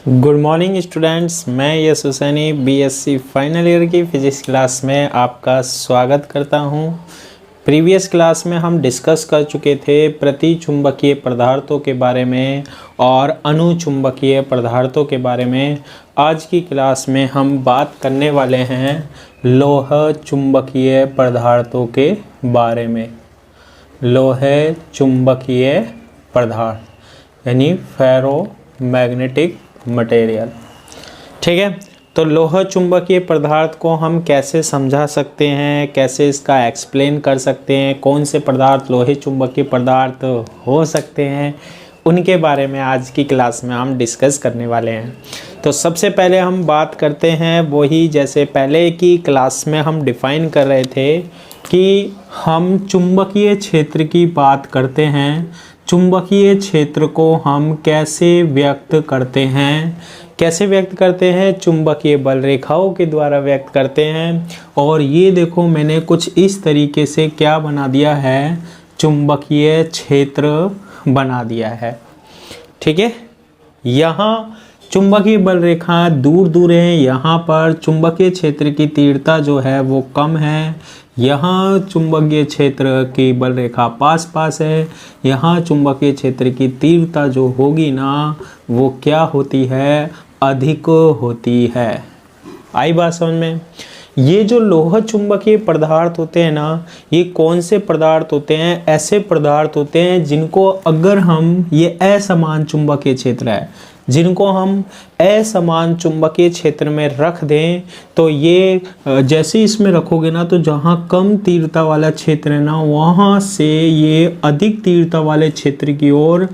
Good morning students, मैं यश Husaini BSc final year की physics class में आपका स्वागत करता हूं। प्रीवियस क्लास में हम डिस्कस कर चुके थे प्रतिचुंबकीय पदार्थों के बारे में और अनुचुंबकीय पदार्थों के बारे में। आज की क्लास में हम बात करने वाले हैं लोह चुंबकीय पदार्थों के बारे में। लोह चुंबकीय पदार्थ यानी फेरोमैग्नेटिक मटेरियल। ठीक है, तो लोह चुंबकीय पदार्थ को हम कैसे समझा सकते हैं, कैसे इसका एक्सप्लेन कर सकते हैं, कौन से पदार्थ लोहे चुंबकीय पदार्थ हो सकते हैं, उनके बारे में आज की क्लास में हम डिस्कस करने वाले हैं। तो सबसे पहले हम बात करते हैं वही जैसे पहले की क्लास में हम डिफाइन कर रहे थे कि हम चुंबकीय क्षेत्र की बात करते हैं। चुंबकीय क्षेत्र को हम कैसे व्यक्त करते हैं, चुंबकीय बल रेखाओं के द्वारा व्यक्त करते हैं। और ये देखो मैंने कुछ इस तरीके से क्या बना दिया है, चुंबकीय क्षेत्र बना दिया है। ठीक है, यहाँ चुंबकीय बल रेखा दूर दूर है, यहाँ पर चुंबकीय क्षेत्र की तीव्रता जो है वो कम है, यहाँ चुंबकीय क्षेत्र की बल रेखा पास पास है, यहाँ चुंबकीय क्षेत्र की तीव्रता जो होगी ना वो क्या होती है, अधिक होती है। आई बात समझ में। ये जो लोह चुंबकीय पदार्थ होते हैं ना, ये कौन से पदार्थ होते हैं, ऐसे पदार्थ होते हैं जिनको अगर हम ये असमान चुंबकीय क्षेत्र है, जिनको हम असमान चुंबकीय क्षेत्र में रख दें तो ये जैसे इसमें रखोगे ना तो जहाँ कम तीव्रता वाला क्षेत्र है ना वहाँ से ये अधिक तीव्रता वाले क्षेत्र की ओर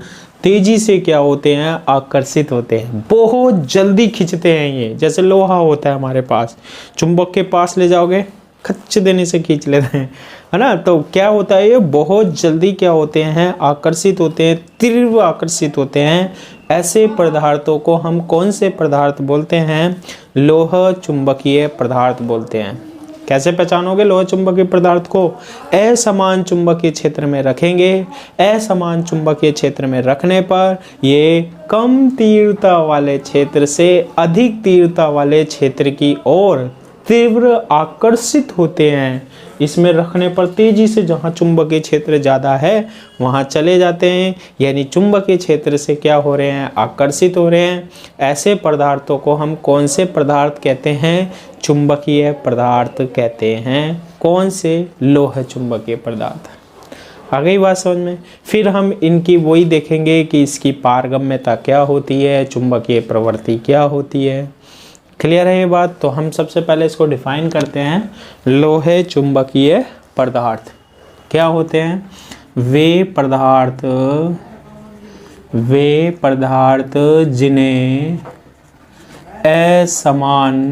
तेजी से क्या होते हैं, आकर्षित होते हैं, बहुत जल्दी खींचते हैं। ये जैसे लोहा होता है हमारे पास, चुंबक के पास ले जाओगे खच्च देने से खींच लेते हैं, है ना। तो क्या होता है, ये बहुत जल्दी क्या होते हैं, आकर्षित होते हैं, तीव्र आकर्षित होते हैं। ऐसे पदार्थों को हम कौन से पदार्थ बोलते हैं, लोह चुंबकीय पदार्थ बोलते हैं। कैसे पहचानोगे लोह चुंबकीय पदार्थ को, असमान चुंबकीय क्षेत्र में रखेंगे, असमान चुंबकीय क्षेत्र में रखने पर ये कम तीव्रता वाले क्षेत्र से अधिक तीव्रता वाले क्षेत्र की ओर तीव्र आकर्षित होते हैं। इसमें रखने पर तेजी से जहाँ चुंबकीय क्षेत्र ज़्यादा है वहाँ चले जाते हैं, यानी चुंबकीय क्षेत्र से क्या हो रहे हैं, आकर्षित हो रहे हैं। ऐसे पदार्थों को हम कौन से पदार्थ कहते हैं, चुंबकीय पदार्थ कहते हैं। कौन से, लोह चुंबकीय पदार्थ। आ गई बात समझ में। फिर हम इनकी वही देखेंगे कि इसकी पारगम्यता क्या होती है, चुंबकीय प्रवृत्ति क्या होती है। क्लियर है ये बात। तो हम सबसे पहले इसको डिफाइन करते हैं। लोहे चुंबकीय पदार्थ क्या होते हैं, वे पदार्थ जिन्हें असमान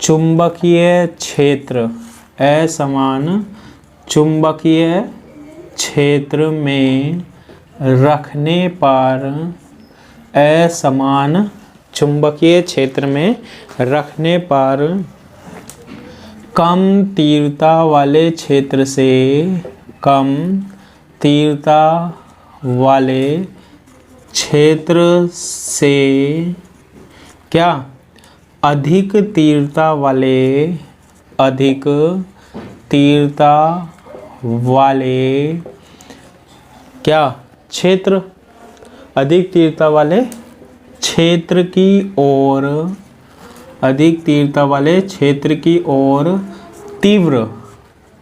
चुंबकीय क्षेत्र में रखने पर, असमान चुंबकीय क्षेत्र में रखने पर कम तीव्रता वाले क्षेत्र से क्या अधिक तीव्रता वाले क्या क्षेत्र, अधिक तीव्रता वाले क्षेत्र की ओर तीव्र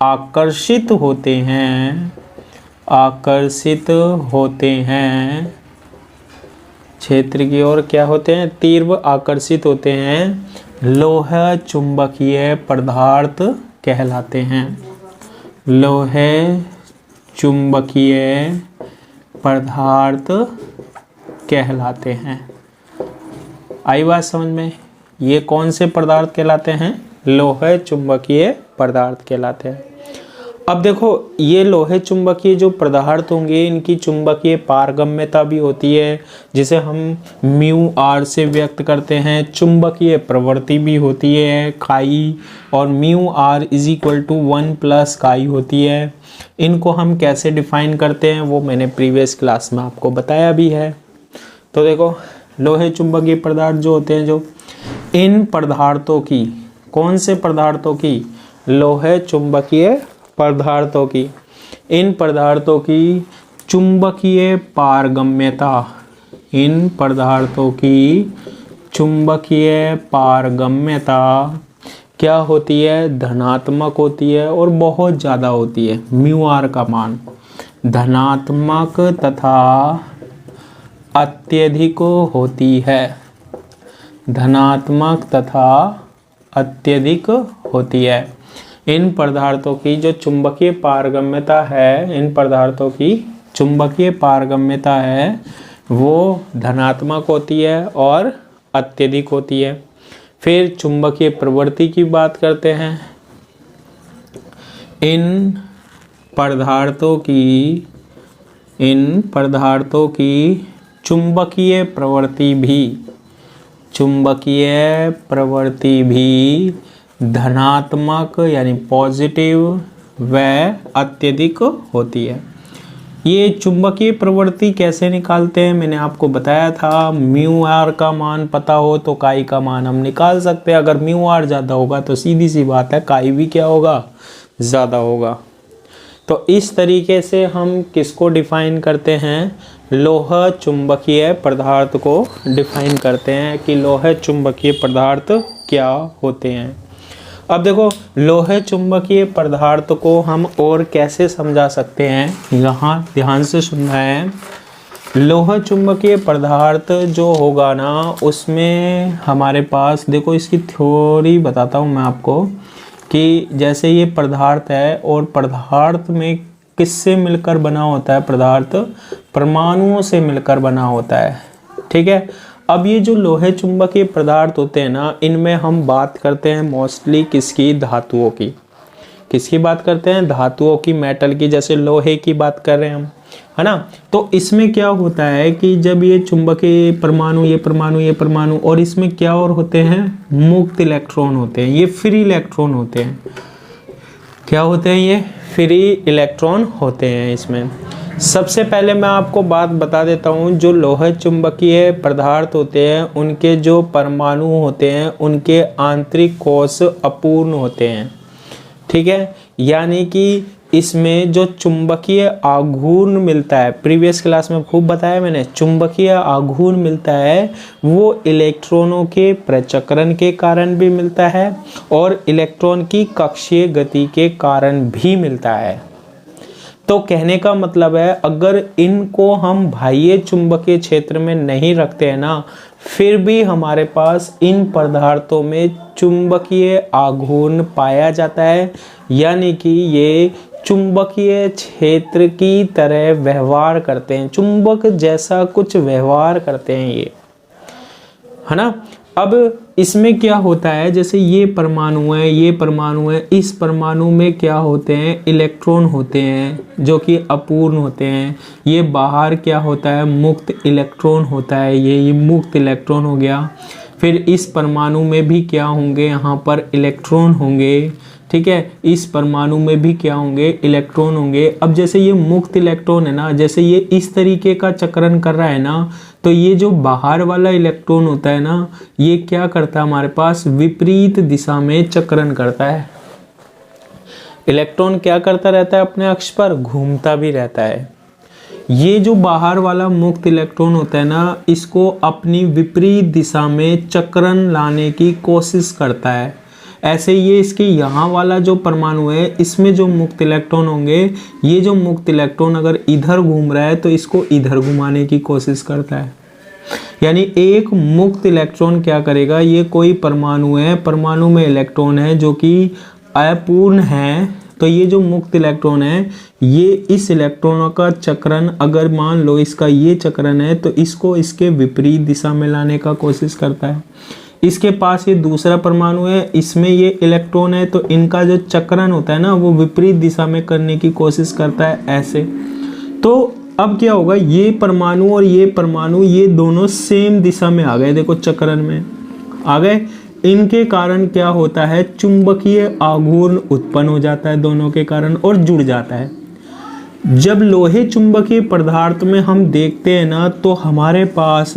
आकर्षित होते हैं, क्षेत्र की ओर क्या होते हैं, तीव्र आकर्षित होते हैं। लोह चुंबकीय पदार्थ कहलाते हैं, लोह चुंबकीय पदार्थ कहलाते हैं। आई बात समझ में। ये कौन से पदार्थ कहलाते हैं, लोह चुंबकीय पदार्थ कहलाते हैं। अब देखो ये लोहे चुंबकीय जो पदार्थ होंगे इनकी चुंबकीय पारगम्यता भी होती है, जिसे हम म्यू आर से व्यक्त करते हैं। चुंबकीय प्रवृत्ति भी होती है काई, और mu r is equal to 1 plus chi होती है। इनको हम कैसे डिफाइन करते हैं वो मैंने प्रीवियस क्लास में आपको बताया भी है। तो देखो लोहे चुंबकीय पदार्थ जो होते हैं, जो इन पदार्थों की, कौन से पदार्थों की, लोहे चुंबकीय पदार्थों की, इन पदार्थों की चुंबकीय पारगम्यता, इन पदार्थों की चुंबकीय पारगम्यता क्या होती है, धनात्मक होती है और बहुत ज़्यादा होती है। म्यू आर का मान धनात्मक तथा अत्यधिक होती है, धनात्मक तथा अत्यधिक होती है। इन पदार्थों की जो चुंबकीय पारगम्यता है, इन पदार्थों की चुंबकीय पारगम्यता है वो धनात्मक होती है और अत्यधिक होती है। फिर चुंबकीय प्रवृत्ति की बात करते हैं। इन पदार्थों की चुंबकीय प्रवृत्ति भी धनात्मक यानी पॉजिटिव व अत्यधिक होती है। ये चुंबकीय प्रवृत्ति कैसे निकालते हैं मैंने आपको बताया था। म्यू आर का मान पता हो तो काई का मान हम निकाल सकते हैं। अगर म्यू आर ज़्यादा होगा तो सीधी सी बात है काई भी क्या होगा, ज़्यादा होगा। तो इस तरीके से हम किसको डिफाइन करते हैं, लोह चुंबकीय पदार्थ को डिफाइन करते हैं कि लोह चुंबकीय पदार्थ क्या होते हैं। अब देखो लोहे चुंबकीय पदार्थ को हम और कैसे समझा सकते हैं, यहाँ ध्यान से सुनना है। लोह चुंबकीय पदार्थ जो होगा ना उसमें हमारे पास, देखो इसकी थ्योरी बताता हूँ मैं आपको कि जैसे ये पदार्थ है और पदार्थ में किससे मिलकर बना होता है, पदार्थ परमाणुओं से मिलकर बना होता है, ठीक है। अब ये जो लोहे चुंबकीय पदार्थ होते हैं ना, इनमें हम बात करते हैं मोस्टली किसकी, धातुओं की। किसकी बात करते हैं, धातुओं की, मेटल की। जैसे लोहे की बात कर रहे हैं हम, है ना। तो इसमें क्या होता है कि जब ये चुंबकीय परमाणु, ये परमाणु, ये परमाणु, और इसमें क्या और होते हैं, मुक्त इलेक्ट्रॉन होते हैं, ये फ्री इलेक्ट्रॉन होते हैं। क्या होते हैं, ये फ्री इलेक्ट्रॉन होते हैं इसमें। सबसे पहले मैं आपको बात बता देता हूँ, जो लोहे चुंबकीय पदार्थ होते हैं उनके जो परमाणु होते हैं उनके आंतरिक कोश अपूर्ण होते हैं, ठीक है। यानी कि इसमें जो चुंबकीय आघूर्ण मिलता है, प्रीवियस क्लास में खूब बताया मैंने, चुंबकीय आघूर्ण मिलता है वो इलेक्ट्रॉनों के प्रचक्रण के कारण भी मिलता है और इलेक्ट्रॉन की कक्षीय गति के कारण भी मिलता है। तो कहने का मतलब है अगर इनको हम बाह्य चुंबकीय क्षेत्र में नहीं रखते हैं ना, फिर भी हमारे पास इन पदार्थों में चुंबकीय आघूर्ण पाया जाता है, यानी कि ये चुंबकीय क्षेत्र की तरह व्यवहार करते हैं, चुंबक जैसा कुछ व्यवहार करते हैं ये, है ना। अब इसमें क्या होता है, जैसे ये परमाणु है, ये परमाणु है, इस परमाणु में क्या होते हैं, इलेक्ट्रॉन होते हैं जो कि अपूर्ण होते हैं। ये बाहर क्या होता है, मुक्त इलेक्ट्रॉन होता है, ये मुक्त इलेक्ट्रॉन हो गया। फिर इस परमाणु में भी क्या होंगे, यहाँ पर इलेक्ट्रॉन होंगे, ठीक है। इस परमाणु में भी क्या होंगे, इलेक्ट्रॉन होंगे। अब जैसे ये मुक्त इलेक्ट्रॉन है ना, जैसे ये इस तरीके का चक्रण कर रहा है ना, तो ये जो बाहर वाला इलेक्ट्रॉन होता है ना, ये क्या करता है, हमारे पास विपरीत दिशा में चक्रण करता है। इलेक्ट्रॉन क्या करता रहता है, अपने अक्ष पर घूमता भी रहता है। ये जो बाहर वाला मुक्त इलेक्ट्रॉन होता है ना, इसको अपनी विपरीत दिशा में चक्रण लाने की कोशिश करता है। ऐसे ये इसके यहाँ वाला जो परमाणु है, इसमें जो मुक्त इलेक्ट्रॉन होंगे, ये जो मुक्त इलेक्ट्रॉन अगर इधर घूम रहा है तो इसको इधर घुमाने की कोशिश करता है। यानी एक मुक्त इलेक्ट्रॉन क्या करेगा, ये कोई परमाणु है, परमाणु में इलेक्ट्रॉन है जो कि अपूर्ण है, तो ये जो मुक्त इलेक्ट्रॉन है ये इस इलेक्ट्रॉनों का चक्रण, अगर मान लो इसका ये चक्रण है तो इसको इसके विपरीत दिशा में लाने का कोशिश करता है। इसके पास ये दूसरा परमाणु है, इसमें ये इलेक्ट्रॉन है, तो इनका जो चक्रण होता है ना वो विपरीत दिशा में करने की कोशिश करता है ऐसे। तो अब क्या होगा, ये परमाणु और ये परमाणु ये दोनों सेम दिशा में आ गए, देखो चक्रण में आ गए। इनके कारण क्या होता है, चुंबकीय आघूर्ण उत्पन्न हो जाता है दोनों के कारण और जुड़ जाता है। जब लोहे चुंबकीय पदार्थ में हम देखते हैं ना, तो हमारे पास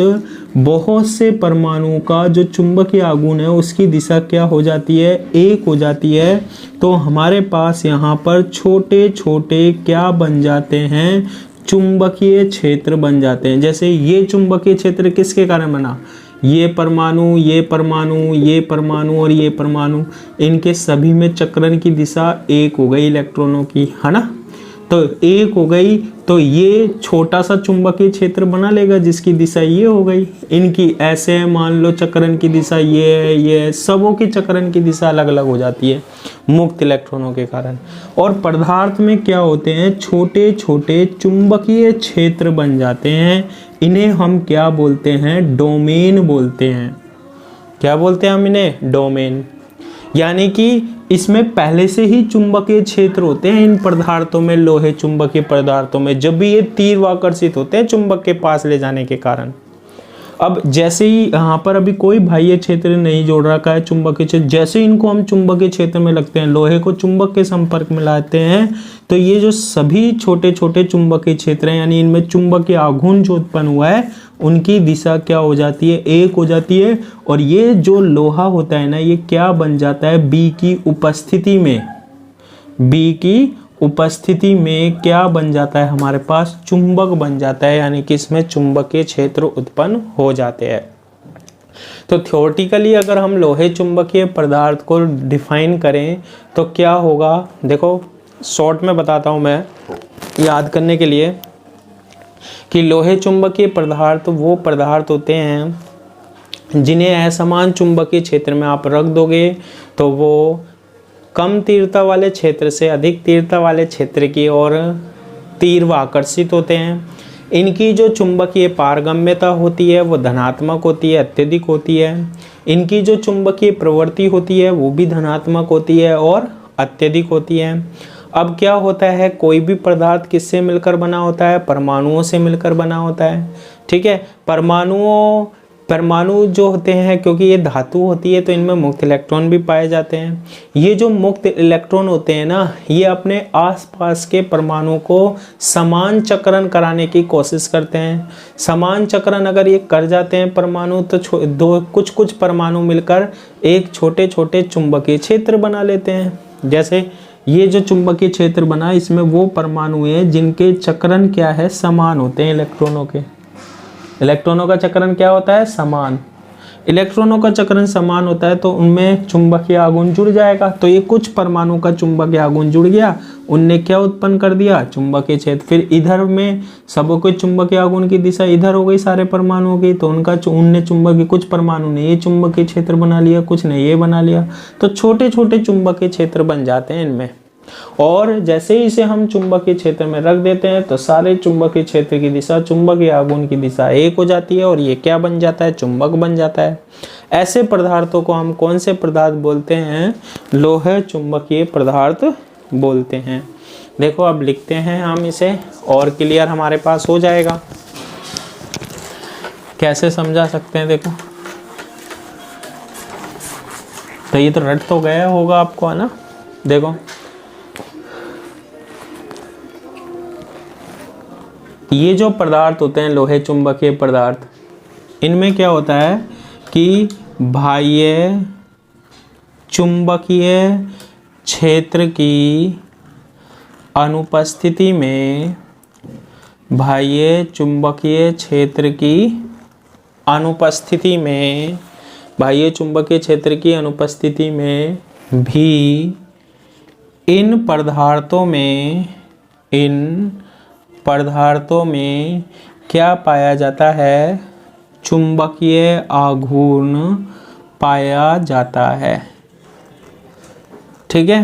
बहुत से परमाणुओं का जो चुंबकीय आघूर्ण है उसकी दिशा क्या हो जाती है, एक हो जाती है। तो हमारे पास यहाँ पर छोटे छोटे क्या बन जाते हैं, चुंबकीय क्षेत्र बन जाते हैं। जैसे ये चुंबकीय क्षेत्र किसके कारण बना, ये परमाणु, ये परमाणु, ये परमाणु और ये परमाणु, इनके सभी में चक्रण की दिशा एक हो गई इलेक्ट्रॉनों की, है ना। तो एक हो गई, तो ये छोटा सा चुंबकीय क्षेत्र बना लेगा जिसकी दिशा ये हो गई। इनकी ऐसे मान लो चक्रण की दिशा ये है, ये है, सबों की चक्रण की दिशा अलग अलग हो जाती है मुक्त इलेक्ट्रॉनों के कारण। और पदार्थ में क्या होते हैं, छोटे छोटे चुंबकीय क्षेत्र बन जाते हैं। इन्हें हम क्या बोलते हैं, डोमेन बोलते हैं। क्या बोलते हैं हम इन्हें, डोमेन। यानी कि इसमें पहले से ही चुंबकीय क्षेत्र होते हैं इन पदार्थों में, लोहे चुंबकीय पदार्थों में, जब भी ये तीव्राकर्षित होते हैं चुंबक के पास ले जाने के कारण। अब जैसे ही यहाँ पर अभी कोई बाह्य क्षेत्र नहीं जोड़ रखा है चुंबकीय क्षेत्र, जैसे इनको हम चुंबकीय क्षेत्र में लगते हैं, लोहे को चुंबक के संपर्क में लाते हैं, तो ये जो सभी छोटे छोटे चुंबकीय क्षेत्र हैं, यानी इनमें चुंबकीय आघूर्ण जो उत्पन्न हुआ है, उनकी दिशा क्या हो जाती है, एक हो जाती है। और ये जो लोहा होता है ना, ये क्या बन जाता है, बी की उपस्थिति में, बी की उपस्थिति में क्या बन जाता है, हमारे पास चुंबक बन जाता है, यानी कि इसमें चुंबकीय क्षेत्र उत्पन्न हो जाते हैं। तो थ्योरेटिकली अगर हम लोहे चुंबकीय पदार्थ को डिफाइन करें तो क्या होगा, देखो शॉर्ट में बताता हूं मैं याद करने के लिए, कि लोहे चुंबकीय पदार्थ वो पदार्थ होते हैं जिन्हें असमान चुंबकीय क्षेत्र में आप रख दोगे तो वो कम तीव्रता वाले क्षेत्र से अधिक तीव्रता वाले क्षेत्र की ओर तीव्र आकर्षित होते हैं। इनकी जो चुंबकीय पारगम्यता होती है वो धनात्मक होती है, अत्यधिक होती है। इनकी जो चुंबकीय प्रवृत्ति होती है वो भी धनात्मक होती है और अत्यधिक होती है। अब क्या होता है, कोई भी पदार्थ किससे मिलकर बना होता है, परमाणुओं से मिलकर बना होता है। ठीक है, परमाणु जो होते हैं, क्योंकि ये धातु होती है तो इनमें मुक्त इलेक्ट्रॉन भी पाए जाते हैं। ये जो मुक्त इलेक्ट्रॉन होते हैं ना, ये अपने आसपास के परमाणु को समान चक्रण कराने की कोशिश करते हैं। समान चक्रण अगर ये कर जाते हैं परमाणु, तो कुछ परमाणु मिलकर एक छोटे छोटे चुंबकीय क्षेत्र बना लेते हैं। जैसे ये जो चुंबकीय क्षेत्र बना, इसमें वो परमाणु हैं जिनके चक्रण क्या है, समान होते हैं इलेक्ट्रॉनों के। इलेक्ट्रॉनों का चक्रण क्या होता है, समान। इलेक्ट्रॉनों का चक्रण समान होता है तो उनमें चुंबकीय आघूर्ण जुड़ जाएगा। तो ये कुछ परमाणु का चुंबकीय आघूर्ण जुड़ गया, उनने क्या उत्पन्न कर दिया, चुंबकीय क्षेत्र। फिर इधर में सबों के चुंबकीय आघूर्ण की दिशा इधर हो गई सारे परमाणुओं की, तो उनने चुंबकीय, कुछ परमाणु ने ये चुंबकीय क्षेत्र बना लिया, कुछ ने ये बना लिया, तो छोटे छोटे चुंबकीय क्षेत्र बन जाते हैं इनमें। और जैसे ही इसे हम चुंबकीय क्षेत्र में रख देते हैं तो सारे चुंबकीय क्षेत्र की दिशा, चुंबकीय आघूर्ण की दिशा एक हो जाती है और ये क्या बन जाता है, चुंबक बन जाता है। ऐसे पदार्थों को हम कौन से पदार्थ बोलते हैं, लोहे चुंबकीय पदार्थ बोलते हैं। देखो अब लिखते हैं हम इसे और क्लियर हमारे पास हो जाएगा। कैसे समझा सकते हैं, देखो तो ये तो रट तो गया होगा आपको, है ना। देखो ये जो पदार्थ होते हैं लोहे चुंबकीय पदार्थ, इनमें क्या होता है कि बाह्य चुंबकीय क्षेत्र की अनुपस्थिति में, बाह्य चुंबकीय क्षेत्र की अनुपस्थिति में, बाह्य चुंबकीय क्षेत्र की अनुपस्थिति में भी इन पदार्थों में क्या पाया जाता है, चुंबकीय आघूर्ण पाया जाता है। ठीक है,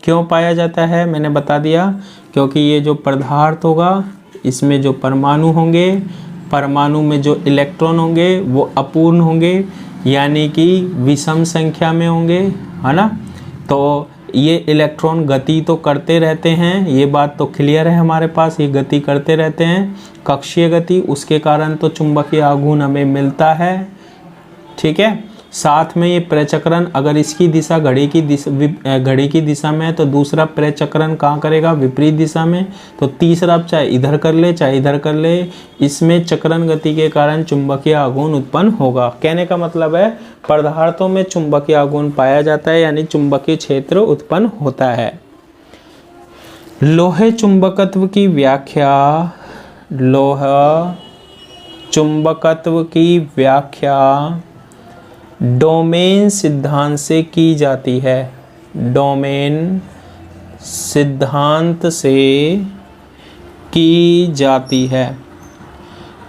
क्यों पाया जाता है मैंने बता दिया, क्योंकि ये जो पदार्थ होगा इसमें जो परमाणु होंगे, परमाणु में जो इलेक्ट्रॉन होंगे वो अपूर्ण होंगे, यानी कि विषम संख्या में होंगे, है ना। तो ये इलेक्ट्रॉन गति तो करते रहते हैं, ये बात तो क्लियर है हमारे पास, ये गति करते रहते हैं, कक्षीय गति, उसके कारण तो चुंबकीय आघूर्ण हमें मिलता है। ठीक है, साथ में ये प्रचक्रण, अगर इसकी दिशा घड़ी की दिशा में है तो दूसरा प्रचक्रण कहाँ करेगा, विपरीत दिशा में। तो तीसरा चाहे इधर कर ले चाहे इधर कर ले, इसमें चक्रण गति के कारण चुंबकीय आघूर्ण उत्पन्न होगा। कहने का मतलब है पदार्थों में चुंबकीय आघूर्ण पाया जाता है, यानी चुंबकीय क्षेत्र उत्पन्न होता है। लोहे चुंबकत्व की व्याख्या, लोहा चुंबकत्व की व्याख्या डोमेन सिद्धांत से की जाती है। डोमेन सिद्धांत से की जाती है।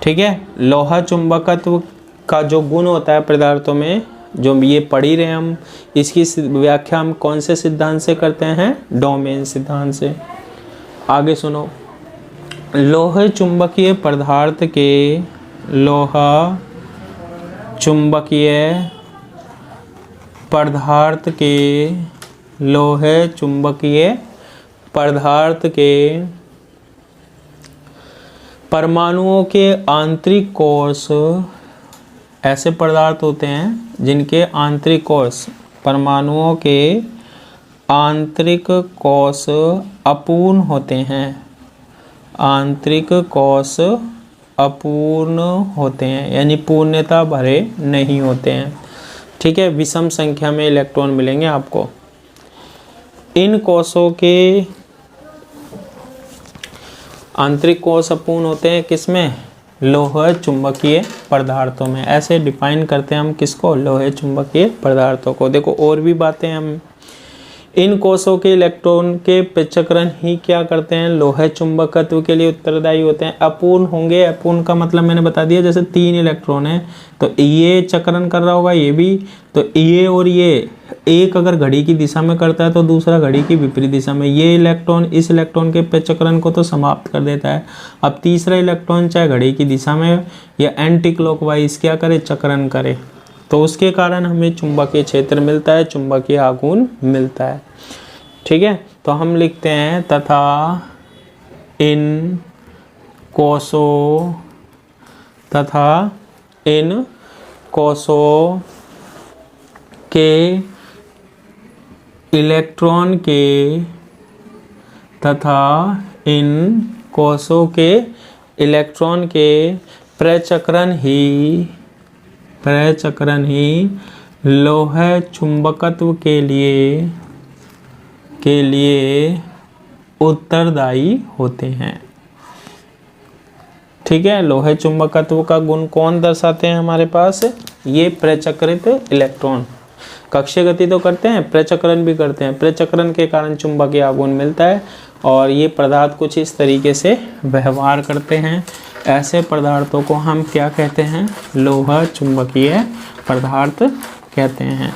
ठीक है, लोहा चुंबकत्व का जो गुण होता है पदार्थों में, जो ये पढ़ ही रहे हम, इसकी व्याख्या हम कौन से सिद्धांत से करते हैं, डोमेन सिद्धांत से। आगे सुनो, लोहे चुंबकीय पदार्थ के, लोहा चुंबकीय पदार्थ के, लोहे चुंबकीय पदार्थ के परमाणुओं के आंतरिक कोश, ऐसे पदार्थ होते हैं जिनके आंतरिक कोश, परमाणुओं के आंतरिक कोश अपूर्ण होते हैं, आंतरिक कोश अपूर्ण होते हैं, यानी पूर्णता भरे नहीं होते हैं। ठीक है, विषम संख्या में इलेक्ट्रॉन मिलेंगे आपको। इन कोशों के आंतरिक कोश अपूर्ण होते हैं किसमें, लोह चुंबकीय पदार्थों में। ऐसे डिफाइन करते हैं हम किसको, लोहे चुंबकीय पदार्थों को। देखो और भी बातें हम, इन कोशों के इलेक्ट्रॉन के प्रचक्रण ही क्या करते हैं, लोहे चुंबकत्व के लिए उत्तरदायी होते हैं। अपूर्ण होंगे, अपूर्ण का मतलब मैंने बता दिया, जैसे 3 इलेक्ट्रॉन है तो ये चक्रण कर रहा होगा, ये भी, तो ये और ये, एक अगर घड़ी की दिशा में करता है तो दूसरा घड़ी की विपरीत दिशा में, ये इलेक्ट्रॉन इस इलेक्ट्रॉन के प्रचक्रण को तो समाप्त कर देता है। अब तीसरा इलेक्ट्रॉन चाहे घड़ी की दिशा में या एंटी क्लॉकवाइज क्या करे, चक्रण करे, तो उसके कारण हमें चुंबकीय क्षेत्र मिलता है, चुंबकीय आघूर्ण मिलता है। ठीक है, तो हम लिखते हैं तथा इन कोशों, तथा इन कोशों के इलेक्ट्रॉन के, तथा इन कोशों के इलेक्ट्रॉन के प्रचक्रण ही लोहे चुंबकत्व के लिए उत्तरदायी होते हैं। ठीक है, लोहे चुंबकत्व का गुण कौन दर्शाते हैं हमारे पास, ये प्रचक्रित इलेक्ट्रॉन। कक्षीय गति तो करते हैं, प्रचक्रण भी करते हैं, प्रचक्रण के कारण चुंबकीय आघूर्ण मिलता है। और ये पदार्थ कुछ इस तरीके से व्यवहार करते हैं। ऐसे पदार्थों को हम क्या कहते हैं, लोहा चुंबकीय पदार्थ कहते हैं।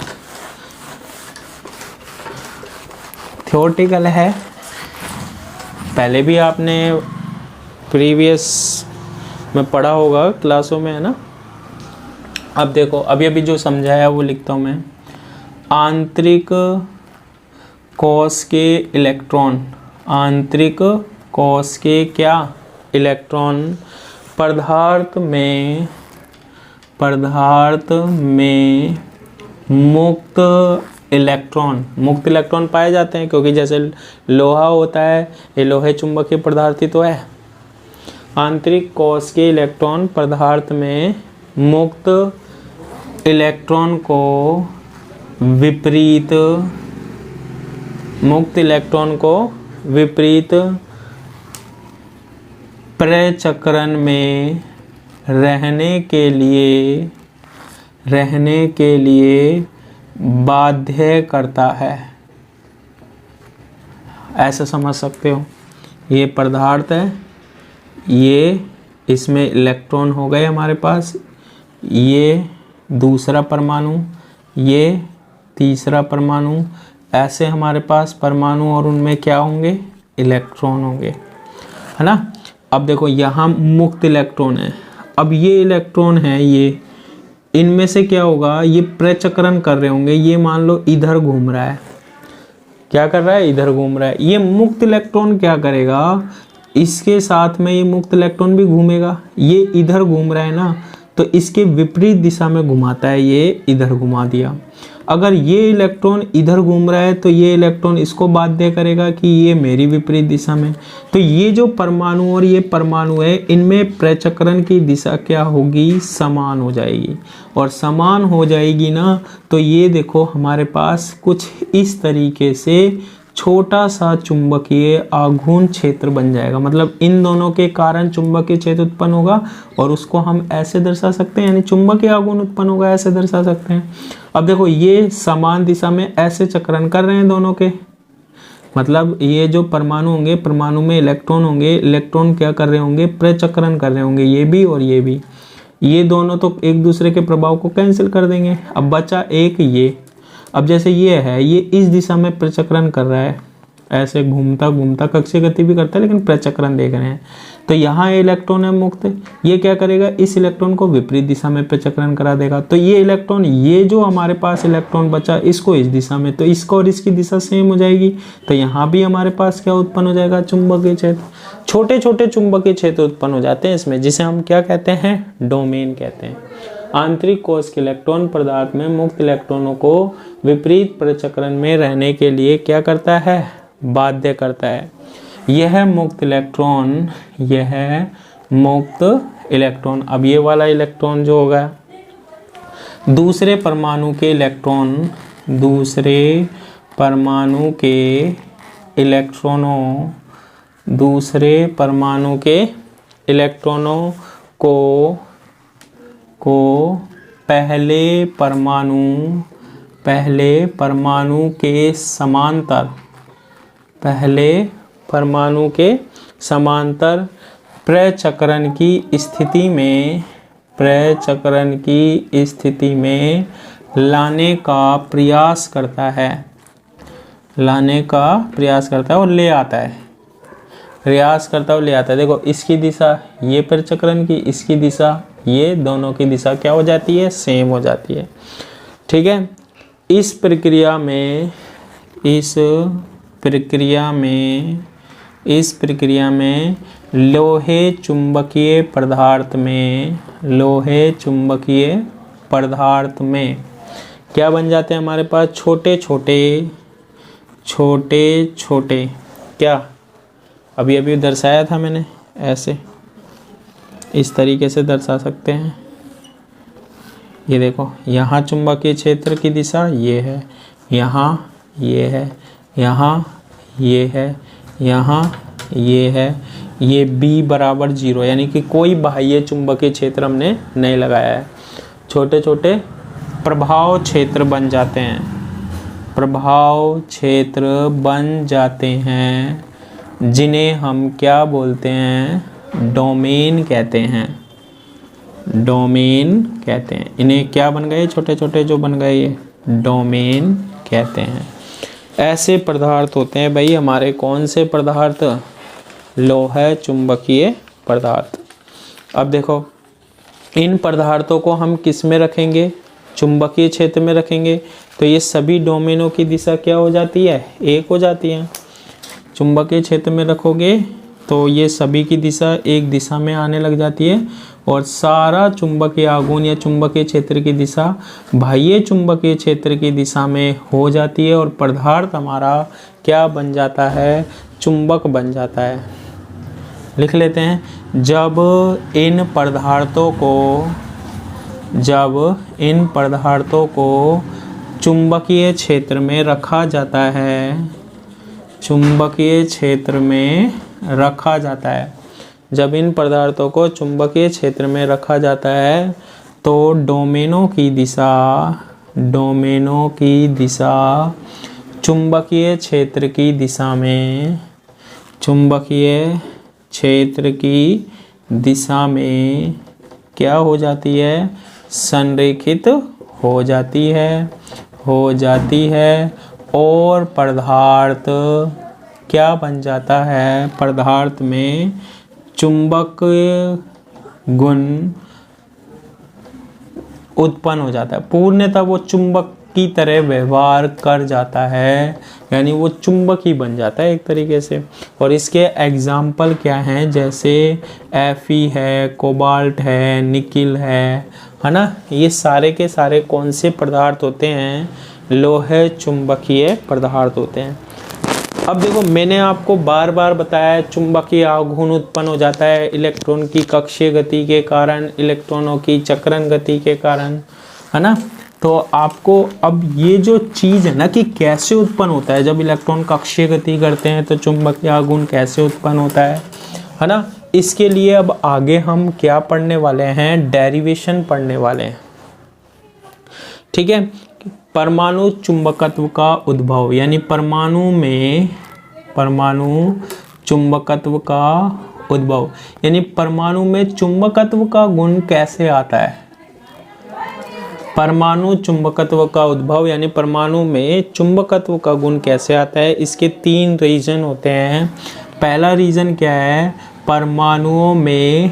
थ्योरेटिकल है, पहले भी आपने प्रीवियस में पढ़ा होगा क्लासों में, है ना। अब देखो, अभी अभी जो समझाया वो लिखता हूँ मैं। आंतरिक कोश के इलेक्ट्रॉन, आंतरिक कोश के क्या, इलेक्ट्रॉन पदार्थ में मुक्त इलेक्ट्रॉन पाए जाते हैं, क्योंकि जैसे लोहा होता है, ये लोहे चुंबकीय पदार्थ ही तो है। आंतरिक कोश के इलेक्ट्रॉन पदार्थ में मुक्त इलेक्ट्रॉन को विपरीत प्रचक्रण में रहने के लिए बाध्य करता है। ऐसा समझ सकते हो, ये पदार्थ है, ये इसमें इलेक्ट्रॉन हो गए हमारे पास, ये दूसरा परमाणु, ये तीसरा परमाणु, ऐसे हमारे पास परमाणु और उनमें क्या होंगे, इलेक्ट्रॉन होंगे, है ना। अब देखो यहाँ मुक्त इलेक्ट्रॉन है, अब ये इलेक्ट्रॉन है, ये इनमें से क्या होगा, ये प्रचक्रण कर रहे होंगे, ये मान लो इधर घूम रहा है, क्या कर रहा है, इधर घूम रहा है। ये मुक्त इलेक्ट्रॉन क्या करेगा, इसके साथ में ये मुक्त इलेक्ट्रॉन भी घूमेगा, ये इधर घूम रहा है ना, तो इसके विपरीत दिशा में घुमाता है, ये इधर घुमा दिया। अगर ये इलेक्ट्रॉन इधर घूम रहा है तो ये इलेक्ट्रॉन इसको बाध्य करेगा कि ये मेरी विपरीत दिशा में। तो ये जो परमाणु और ये परमाणु है, इनमें प्रचक्रण की दिशा क्या होगी, समान हो जाएगी। और समान हो जाएगी ना, तो ये देखो हमारे पास कुछ इस तरीके से छोटा सा चुंबकीय आघूर्ण क्षेत्र बन जाएगा। मतलब इन दोनों के कारण चुंबकीय क्षेत्र उत्पन्न होगा, और उसको हम ऐसे दर्शा सकते हैं, यानी चुंबकीय आघूर्ण उत्पन्न होगा, ऐसे दर्शा सकते हैं। अब देखो ये समान दिशा में ऐसे चक्रण कर रहे हैं दोनों के, मतलब ये जो परमाणु होंगे, परमाणु में इलेक्ट्रॉन होंगे, इलेक्ट्रॉन क्या कर रहे होंगे, प्रचक्रण कर रहे होंगे, ये भी और ये भी। ये दोनों तो एक दूसरे के प्रभाव को कैंसिल कर देंगे। अब बचा एक ये। अब जैसे ये है, ये इस दिशा में प्रचक्रण कर रहा है, ऐसे घूमता घूमता, कक्षीय गति भी करता है लेकिन प्रचक्रण देख रहे हैं। तो यहाँ ये इलेक्ट्रॉन है मुक्त, ये क्या करेगा, इस इलेक्ट्रॉन को विपरीत दिशा में प्रचक्रण करा देगा। तो ये इलेक्ट्रॉन, ये जो हमारे पास इलेक्ट्रॉन बचा, इसको इस दिशा में, तो इसको और इसकी दिशा सेम हो जाएगी। तो यहाँ भी हमारे पास क्या उत्पन्न हो जाएगा, चुंबकीय क्षेत्र। छोटे छोटे चुंबकीय क्षेत्र उत्पन्न हो जाते हैं इसमें, जिसे हम क्या कहते हैं, डोमेन कहते हैं। आंतरिक कोश के इलेक्ट्रॉन पदार्थ में मुक्त इलेक्ट्रॉनों को विपरीत प्रचक्रण में रहने के लिए क्या करता है, बाध्य करता है। यह मुक्त इलेक्ट्रॉन, यह मुक्त इलेक्ट्रॉन, अब ये वाला इलेक्ट्रॉन जो होगा, दूसरे परमाणु के इलेक्ट्रॉन, दूसरे परमाणु के इलेक्ट्रॉनों, दूसरे परमाणु के इलेक्ट्रॉनों को पहले परमाणु के समांतर, पहले परमाणु के समांतर प्रचक्रण की स्थिति में, प्रचक्रण की स्थिति में लाने का प्रयास करता है, लाने का प्रयास करता है और ले आता है, प्रयास करता है और ले आता है। देखो इसकी दिशा ये प्रचक्रण की, इसकी दिशा ये, दोनों की दिशा क्या हो जाती है, सेम हो जाती है। ठीक है। इस प्रक्रिया में लोहे चुंबकीय पदार्थ में क्या बन जाते हैं हमारे पास, छोटे छोटे क्या, अभी दर्शाया था मैंने, ऐसे इस तरीके से दर्शा सकते हैं। ये देखो यहाँ चुंबकीय क्षेत्र की दिशा ये है, यहाँ ये है, यहाँ ये है, यहाँ ये है, ये B बराबर 0, यानी कि कोई बाह्य चुंबकीय क्षेत्र हमने नहीं लगाया है। छोटे छोटे प्रभाव क्षेत्र बन जाते हैं, प्रभाव क्षेत्र बन जाते हैं, जिन्हें हम क्या बोलते हैं, डोमेन कहते हैं, डोमेन कहते हैं। इन्हें क्या बन गए, छोटे छोटे जो बन गए, ये डोमेन कहते हैं। ऐसे पदार्थ होते हैं भाई हमारे, कौन से पदार्थ, लोह चुंबकीय पदार्थ। अब देखो इन पदार्थों को हम किस में रखेंगे, चुंबकीय क्षेत्र में रखेंगे, तो ये सभी डोमेनों की दिशा क्या हो जाती है, एक हो जाती है। चुंबकीय क्षेत्र में रखोगे तो ये सभी की दिशा एक दिशा में आने लग जाती है, और सारा चुंबकीय आघूर्ण या चुंबकीय क्षेत्र की दिशा बाह्य चुंबकीय क्षेत्र की दिशा में हो जाती है, और पदार्थ हमारा क्या बन जाता है, चुंबक बन जाता है। लिख लेते हैं, जब इन पदार्थों को चुंबकीय क्षेत्र में रखा जाता है, चुंबकीय क्षेत्र में रखा जाता है, जब इन पदार्थों को चुंबकीय क्षेत्र में रखा जाता है, तो डोमेनों की दिशा चुंबकीय क्षेत्र की दिशा में, चुंबकीय क्षेत्र की दिशा में क्या हो जाती है, संरेखित हो जाती है, और पदार्थ क्या बन जाता है, पदार्थ में चुंबक गुण उत्पन्न हो जाता है, पूर्णतः वो चुंबक की तरह व्यवहार कर जाता है, यानी वो चुंबक ही बन जाता है एक तरीके से। और इसके एग्जाम्पल क्या हैं, जैसे Fe है, कोबाल्ट है, निकिल है ना, ये सारे के सारे कौन से पदार्थ होते हैं, लोहे चुंबकीय पदार्थ होते हैं। अब देखो मैंने आपको बार बार बताया चुंबकीय आघूर्ण उत्पन्न हो जाता है इलेक्ट्रॉन की कक्षीय गति के कारण, इलेक्ट्रॉनों की चक्रण गति के कारण, है ना। तो आपको अब ये जो चीज़ है ना कि कैसे उत्पन्न होता है, जब इलेक्ट्रॉन कक्षीय गति करते हैं तो चुंबकीय आघूर्ण कैसे उत्पन्न होता है ना, इसके लिए अब आगे हम क्या पढ़ने वाले हैं, डेरिवेशन पढ़ने वाले हैं। ठीक है, परमाणु चुंबकत्व का उद्भव, यानी परमाणु चुंबकत्व का उद्भव, यानी परमाणु में चुंबकत्व का गुण कैसे आता है। परमाणु चुंबकत्व का उद्भव यानी परमाणु में चुंबकत्व का गुण कैसे आता है, इसके 3 रीजन होते हैं। पहला रीजन क्या है, परमाणुओं में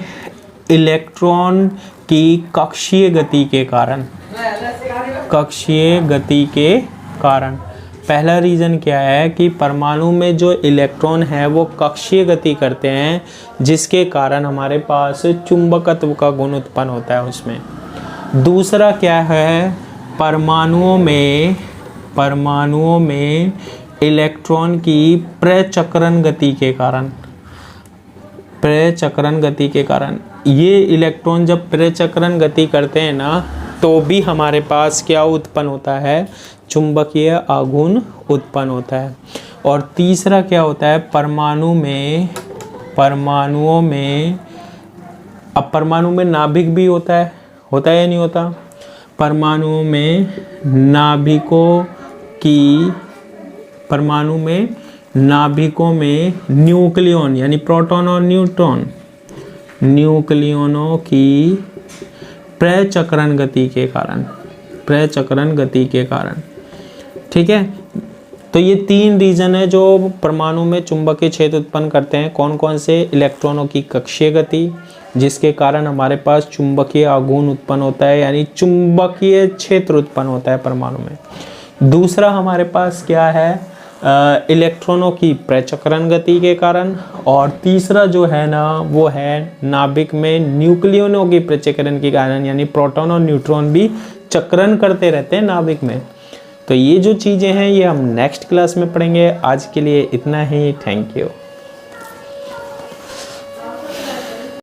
इलेक्ट्रॉन की कक्षीय गति के कारण, कक्षीय गति के कारण। पहला रीज़न क्या है कि परमाणु में जो इलेक्ट्रॉन है वो कक्षीय गति करते हैं, जिसके कारण हमारे पास चुंबकत्व का गुण उत्पन्न होता है उसमें। दूसरा क्या है, परमाणुओं में इलेक्ट्रॉन की प्रचक्रण गति के कारण, प्रचक्रण गति के कारण ये इलेक्ट्रॉन जब प्रचक्रण गति करते हैं ना, तो भी हमारे पास क्या उत्पन्न होता है, चुंबकीय आघूर्ण उत्पन्न होता है। और तीसरा क्या होता है, परमाणुओं में अब परमाणु में नाभिक भी होता है या नहीं होता। परमाणु में नाभिकों में न्यूक्लियन यानी प्रोटॉन और न्यूट्रॉन, न्यूक्लियनों की प्रचक्रण गति के कारण, ठीक है। तो ये 3 रीजन है जो परमाणु में चुंबकीय क्षेत्र उत्पन्न करते हैं। कौन कौन से, इलेक्ट्रॉनों की कक्षीय गति, जिसके कारण हमारे पास चुंबकीय आघूर्ण उत्पन्न होता है, यानी चुंबकीय क्षेत्र उत्पन्न होता है परमाणु में। दूसरा हमारे पास क्या है, इलेक्ट्रॉनों की प्रचक्रण गति के कारण। और तीसरा जो है ना, वो है नाभिक में न्यूक्लियनों की प्रचक्रण के कारण, यानी प्रोटॉन और न्यूट्रॉन भी चक्रण करते रहते हैं नाभिक में। तो ये जो चीज़ें हैं ये हम नेक्स्ट क्लास में पढ़ेंगे। आज के लिए इतना ही, थैंक यू।